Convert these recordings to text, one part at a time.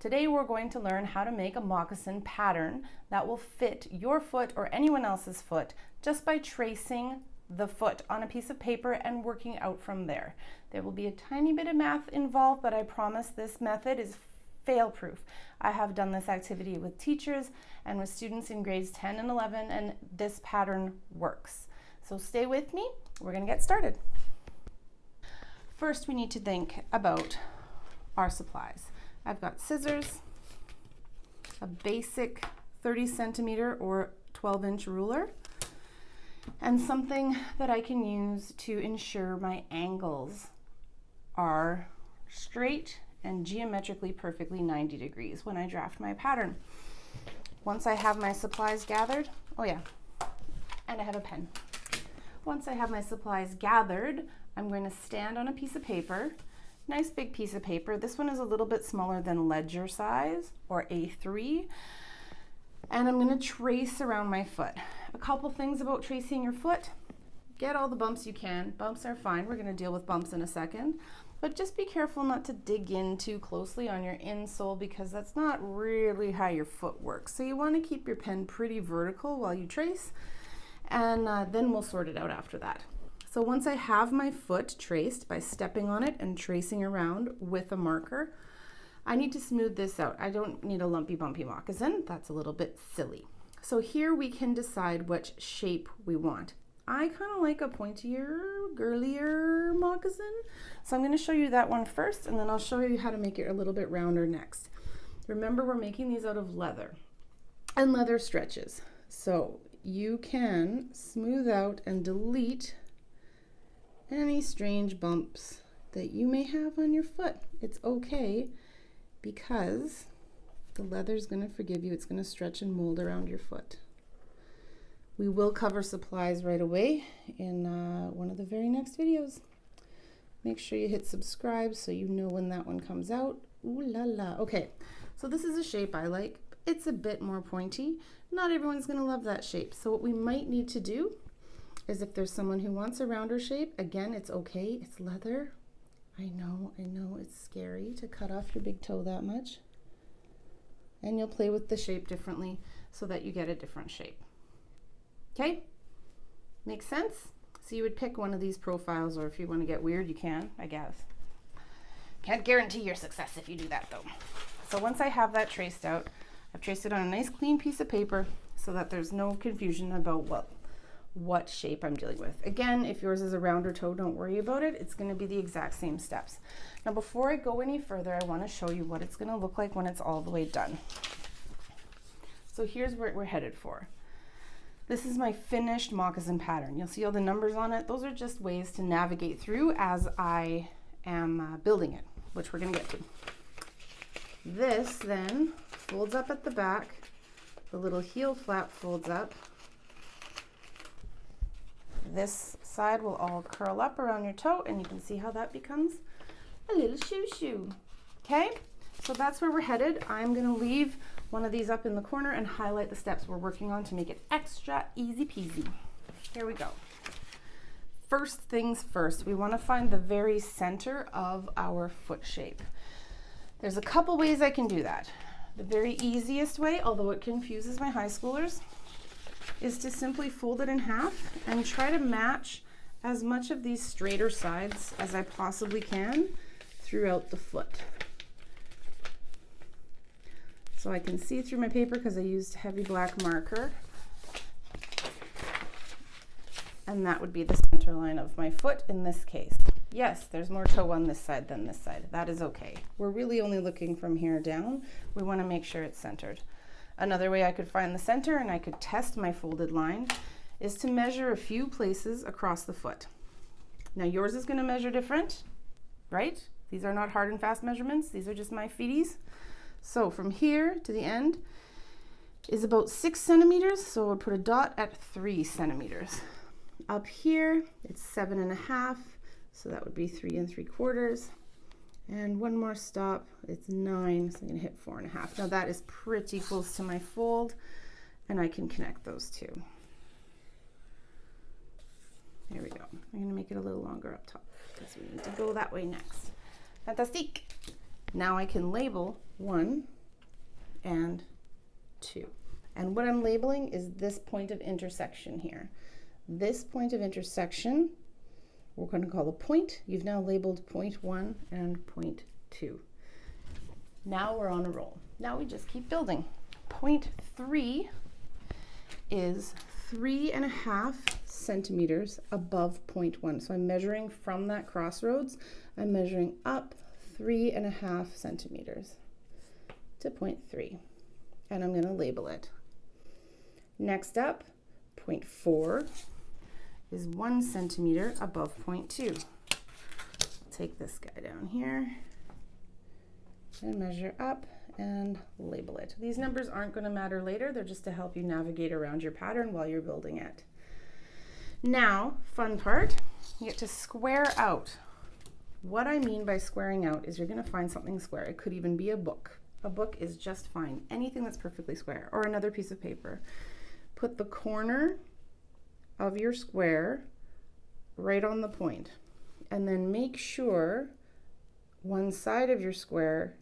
Today we're going to learn how to make a moccasin pattern that will fit your foot or anyone else's foot just by tracing the foot on a piece of paper and working out from there. There will be a tiny bit of math involved, but I promise this method is fail-proof. I have done this activity with teachers and with students in grades 10 and 11, and this pattern works. So stay with me, we're gonna get started. First, we need to think about our supplies. I've got scissors, a basic 30 centimeter or 12-inch ruler, and something that I can use to ensure my angles are straight and geometrically perfectly 90 degrees when I draft my pattern. Once I have my supplies gathered, and I have a pen. Once I have my supplies gathered, I'm going to stand on a piece of paper, nice big piece of paper. This one is a little bit smaller than ledger size or A3. And I'm going to trace around my foot. A couple things about tracing your foot. Get all the bumps you can. Bumps are fine. We're going to deal with bumps in a second. But just be careful not to dig in too closely on your insole because that's not really how your foot works. So you want to keep your pen pretty vertical while you trace, and then we'll sort it out after that. So once I have my foot traced by stepping on it and tracing around with a marker, I need to smooth this out. I don't need a lumpy bumpy moccasin. That's a little bit silly. So here we can decide which shape we want. I kind of like a pointier, girlier moccasin. So I'm going to show you that one first, and then I'll show you how to make it a little bit rounder next. Remember, we're making these out of leather, and leather stretches. So you can smooth out and delete any strange bumps that you may have on your foot. It's okay because the leather is going to forgive you. It's going to stretch and mold around your foot. We will cover supplies right away in one of the very next videos. Make sure you hit subscribe so you know when that one comes out. Ooh la la. Okay, so this is a shape I like. It's a bit more pointy. Not everyone's going to love that shape. So what we might need to do is, if there's someone who wants a rounder shape, again, it's okay. It's leather. I know, it's scary to cut off your big toe that much. And you'll play with the shape differently so that you get a different shape. Okay? Makes sense? So you would pick one of these profiles, or if you want to get weird, you can, I guess. Can't guarantee your success if you do that though. So once I have that traced out, I've traced it on a nice clean piece of paper so that there's no confusion about what shape I'm dealing with. Again, if yours is a rounder toe, don't worry about it. It's going to be the exact same steps. Now, before I go any further, I want to show you what it's going to look like when it's all the way done. So here's what we're headed for. This is my finished moccasin pattern. You'll see all the numbers on it. Those are just ways to navigate through as I am building it, which we're going to get to. This then folds up at the back. The little heel flap folds up. This side will all curl up around your toe, and you can see how that becomes a little shoo-shoo. Okay, so that's where we're headed. I'm going to leave one of these up in the corner and highlight the steps we're working on to make it extra easy peasy. Here we go. First things first, we want to find the very center of our foot shape. There's a couple ways I can do that. The very easiest way, although it confuses my high schoolers, is to simply fold it in half and try to match as much of these straighter sides as I possibly can throughout the foot. So I can see through my paper because I used heavy black marker. And that would be the center line of my foot in this case. Yes, there's more toe on this side than this side. That is okay. We're really only looking from here down. We want to make sure it's centered. Another way I could find the center and I could test my folded line is to measure a few places across the foot. Now yours is going to measure different, right? These are not hard and fast measurements. These are just my feeties. So from here to the end is about 6 centimeters. So I would put a dot at 3 centimeters. Up here, it's 7.5. So that would be 3 3/4. And one more stop, it's 9, so I'm going to hit 4.5. Now that is pretty close to my fold, and I can connect those two. There we go. I'm going to make it a little longer up top because we need to go that way next. Fantastique! Now I can label 1, and 2. And what I'm labeling is this point of intersection here. This point of intersection, we're going to call a point. You've now labeled point 1 and point 2. Now we're on a roll. Now we just keep building. Point 3 is 3.5 centimeters above point 1. So I'm measuring from that crossroads. I'm measuring up 3.5 centimeters to point 3. And I'm going to label it. Next up, point 4 is 1 centimeter above point 2. Take this guy down here and measure up and label it. These numbers aren't going to matter later. They're just to help you navigate around your pattern while you're building it. Now, fun part, you get to square out. What I mean by squaring out is you're going to find something square. It could even be a book. A book is just fine. Anything that's perfectly square, or another piece of paper. Put the corner of your square right on the point, and then make sure one side of your square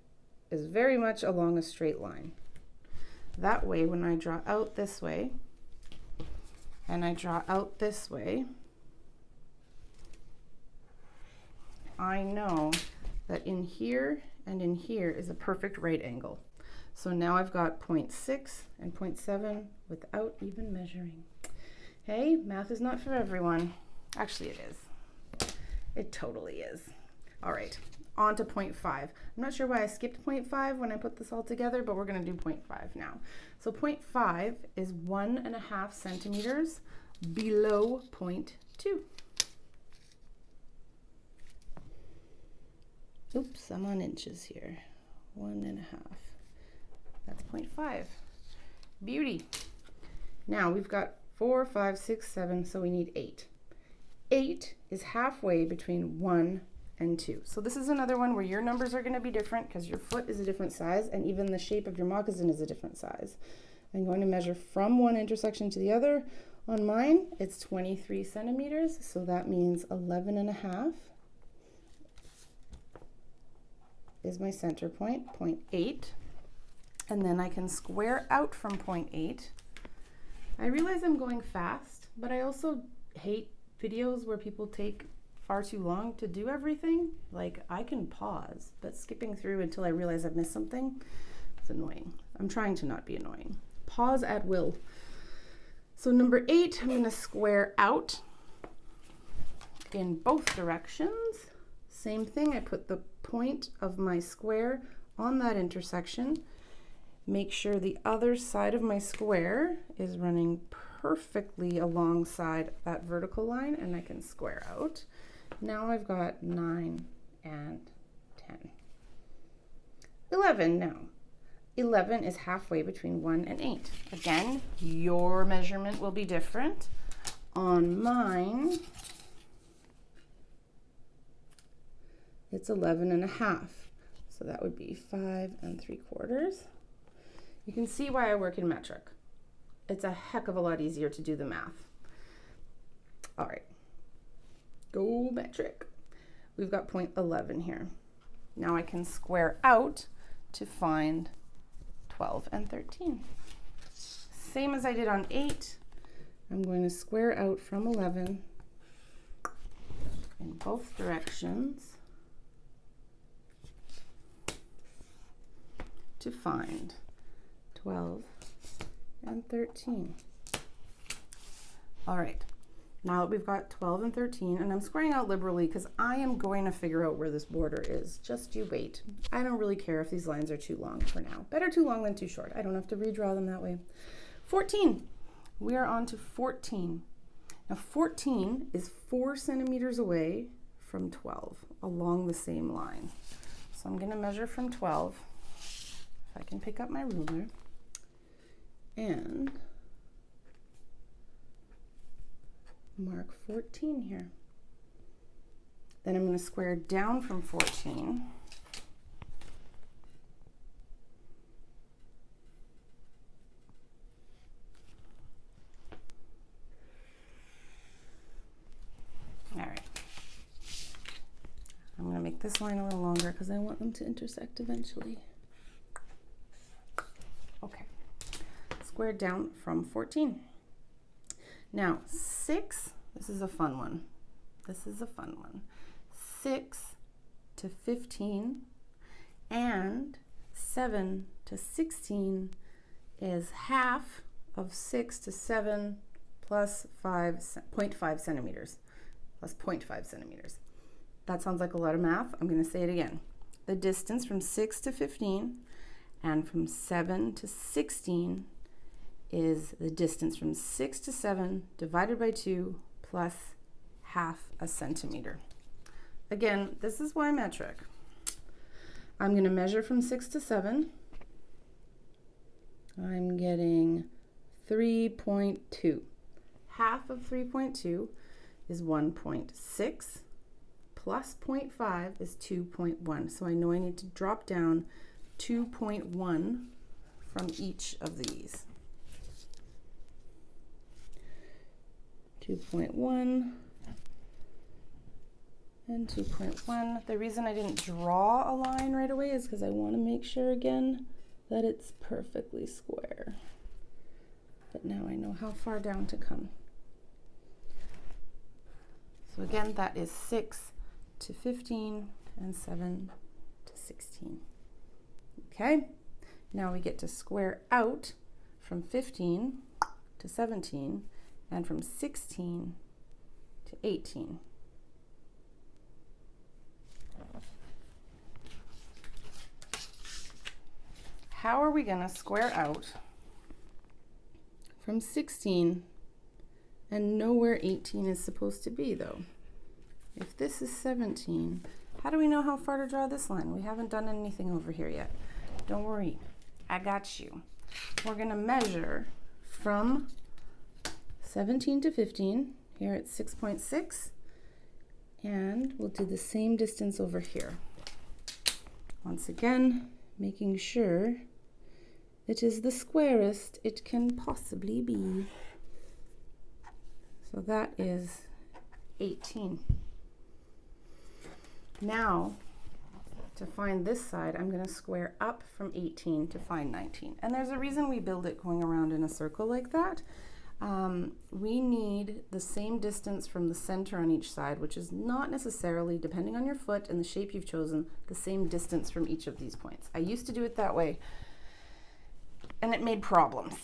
is very much along a straight line. That way, when I draw out this way and I draw out this way, I know that in here and in here is a perfect right angle. So now I've got 0.6 and 0.7 without even measuring. Hey, math is not for everyone. Actually, it is. It totally is. All right, on to 0.5. I'm not sure why I skipped 0.5 when I put this all together, but we're going to do 0.5 now. So 0.5 is 1.5 centimeters below 0.2. Oops, I'm on inches here. 1.5. That's 0.5. Beauty. Now we've got 4, 5, 6, 7, so we need 8. 8 is halfway between 1 and 2. So this is another one where your numbers are going to be different because your foot is a different size and even the shape of your moccasin is a different size. I'm going to measure from one intersection to the other. On mine, it's 23 centimeters, so that means 11.5 is my center point, 0.8. And then I can square out from 0.8. I realize I'm going fast, but I also hate videos where people take far too long to do everything. Like, I can pause, but skipping through until I realize I've missed something is annoying. I'm trying to not be annoying. Pause at will. So number 8, I'm going to square out in both directions. Same thing, I put the point of my square on that intersection. Make sure the other side of my square is running perfectly alongside that vertical line, and I can square out. Now I've got 9 and 10. 11 now. 11 is halfway between 1 and 8. Again, your measurement will be different. On mine, it's 11.5. So that would be 5 3/4. You can see why I work in metric. It's a heck of a lot easier to do the math. All right, go metric. We've got 0.11 here. Now I can square out to find 12 and 13. Same as I did on 8, I'm going to square out from 11 in both directions to find 12 and 13. All right, now that we've got 12 and 13, and I'm squaring out liberally because I am going to figure out where this border is. Just you wait. I don't really care if these lines are too long for now. Better too long than too short. I don't have to redraw them that way. 14. We are on to 14. Now 14 is 4 centimeters away from 12 along the same line. So I'm going to measure from 12. If I can pick up my ruler. And mark 14 here. Then I'm going to square down from 14. All right. I'm going to make this line a little longer because I want them to intersect eventually. squared down from 14. Now 6, this is a fun one. This is a fun one. 6 to 15 and 7 to 16 is half of 6 to 7 plus 0.5 centimeters. Plus 0.5 centimeters. That sounds like a lot of math. I'm going to say it again. The distance from 6 to 15 and from 7 to 16 is the distance from 6 to 7 divided by 2 plus half a centimeter. Again, this is Y metric. I'm going to measure from 6 to 7. I'm getting 3.2. Half of 3.2 is 1.6 plus 0.5 is 2.1. So I know I need to drop down 2.1 from each of these. 2.1 and 2.1. The reason I didn't draw a line right away is because I want to make sure again that it's perfectly square. But now I know how far down to come. So again, that is 6 to 15 and 7 to 16. Okay, now we get to square out from 15 to 17 and from 16 to 18. How are we going to square out from 16 and know where 18 is supposed to be though? If this is 17, how do we know how far to draw this line? We haven't done anything over here yet. Don't worry, I got you. We're going to measure from 17 to 15. Here it's 6.6, and we'll do the same distance over here. Once again, making sure it is the squarest it can possibly be. So that is 18. Now, to find this side, I'm going to square up from 18 to find 19. And there's a reason we build it going around in a circle like that. We need the same distance from the center on each side, which is not necessarily, depending on your foot and the shape you've chosen, the same distance from each of these points. I used to do it that way, and it made problems.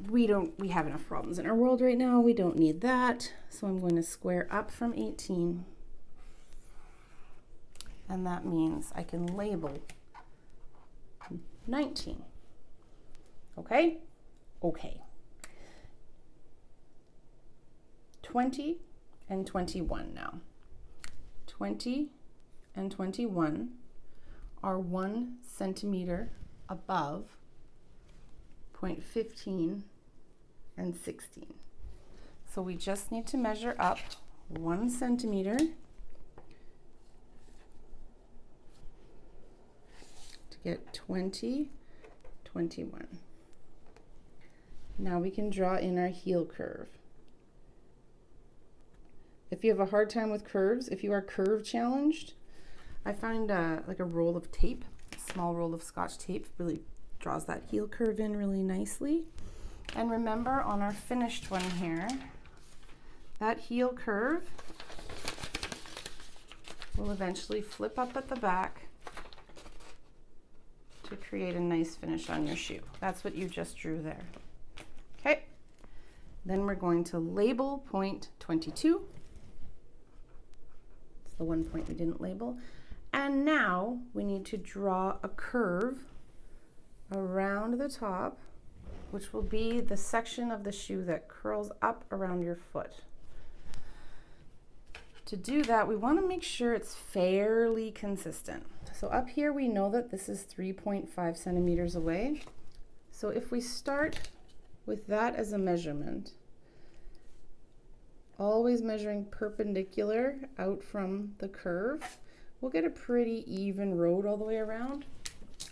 We have enough problems in our world right now. We don't need that. So I'm going to square up from 18. And that means I can label 19. Okay? Okay. 20 and 21 now. 20 and 21 are 1 centimeter above 0.15 and 16. So we just need to measure up 1 centimeter to get 20, 21. Now we can draw in our heel curve. If you have a hard time with curves, if you are curve challenged, I find like a roll of tape, a small roll of Scotch tape, really draws that heel curve in really nicely. And remember, on our finished one here, that heel curve will eventually flip up at the back to create a nice finish on your shoe. That's what you just drew there. Okay, then we're going to label point 22. It's the one point we didn't label. And now we need to draw a curve around the top, which will be the section of the shoe that curls up around your foot. To do that, we want to make sure it's fairly consistent. So up here, we know that this is 3.5 centimeters away. So if we start with that as a measurement, always measuring perpendicular out from the curve, we'll get a pretty even road all the way around.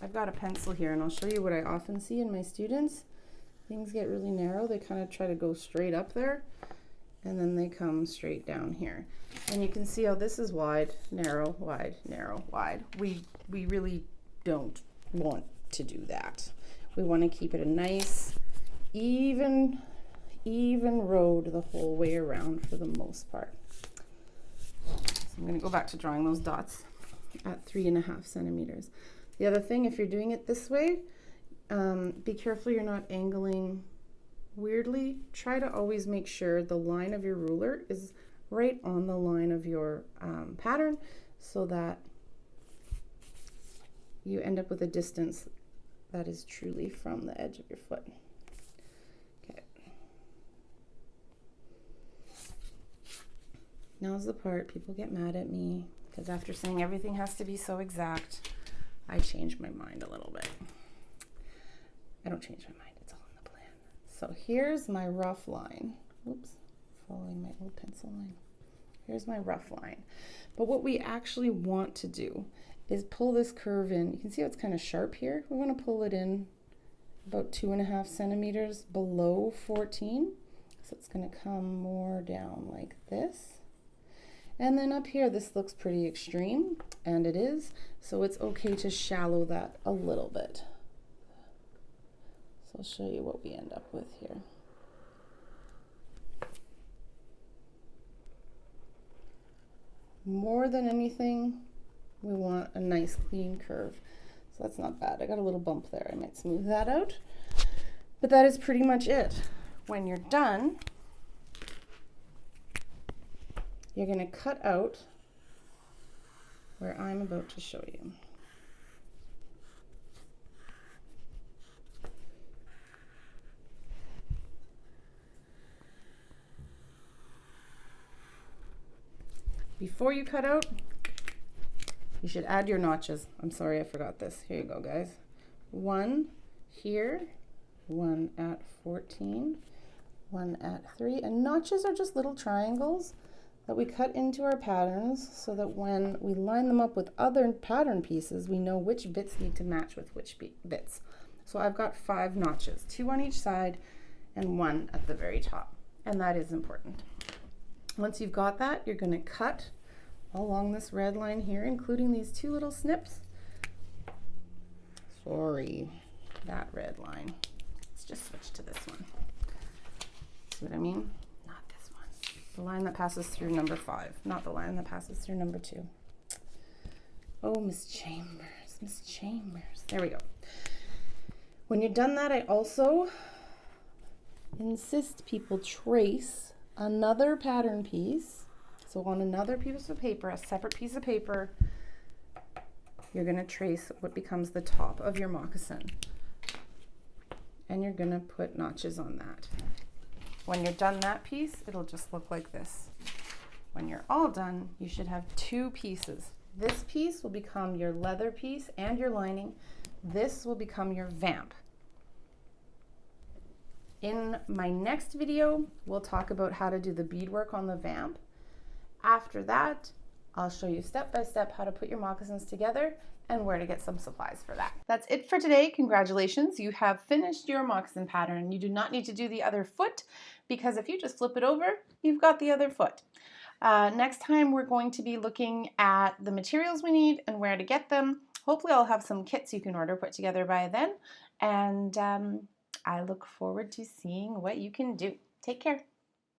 I've got a pencil here, and I'll show you what I often see in my students. Things get really narrow. They kind of try to go straight up there, and then they come straight down here. And you can see how this is wide, narrow, wide, narrow, wide. We really don't want to do that. We want to keep it a nice, even road the whole way around for the most part. So I'm going to go back to drawing those dots at 3.5 centimeters. The other thing, if you're doing it this way, be careful you're not angling weirdly. Try to always make sure the line of your ruler is right on the line of your pattern, so that you end up with a distance that is truly from the edge of your foot. Okay. Now's the part people get mad at me, because after saying everything has to be so exact, I change my mind a little bit. I don't change my mind, it's all in the plan. So here's my rough line. Oops, following my old pencil line. Here's my rough line. But what we actually want to do is pull this curve in. You can see how it's kind of sharp here. We want to pull it in about 2.5 centimeters below 14. So it's going to come more down like this. And then up here, this looks pretty extreme, and it is. So it's okay to shallow that a little bit. So I'll show you what we end up with here. More than anything, we want a nice clean curve. So that's not bad. I got a little bump there. I might smooth that out. But that is pretty much it. When you're done, you're going to cut out where I'm about to show you. Before you cut out, you should add your notches. I'm sorry, I forgot this. Here you go, guys. One here, one at 14, one at 3. And notches are just little triangles that we cut into our patterns so that when we line them up with other pattern pieces, we know which bits need to match with which bits. So I've got 5 notches, 2 on each side and 1 at the very top. And that is important. Once you've got that, you're going to cut along this red line here, including these 2 little snips. Sorry, that red line. Let's just switch to this one. See what I mean? Not this one. The line that passes through number 5, not the line that passes through number 2. Oh, Miss Chambers, Miss Chambers. There we go. When you're done that, I also insist people trace another pattern piece. So on another piece of paper, a separate piece of paper, you're going to trace what becomes the top of your moccasin. And you're going to put notches on that. When you're done that piece, it'll just look like this. When you're all done, you should have 2 pieces. This piece will become your leather piece and your lining. This will become your vamp. In my next video, we'll talk about how to do the beadwork on the vamp. After that, I'll show you step by step how to put your moccasins together and where to get some supplies for that. That's it for today. Congratulations, you have finished your moccasin pattern. You do not need to do the other foot, because if you just flip it over, you've got the other foot. Next time we're going to be looking at the materials we need and where to get them. Hopefully I'll have some kits you can order put together by then. And I look forward to seeing what you can do. Take care.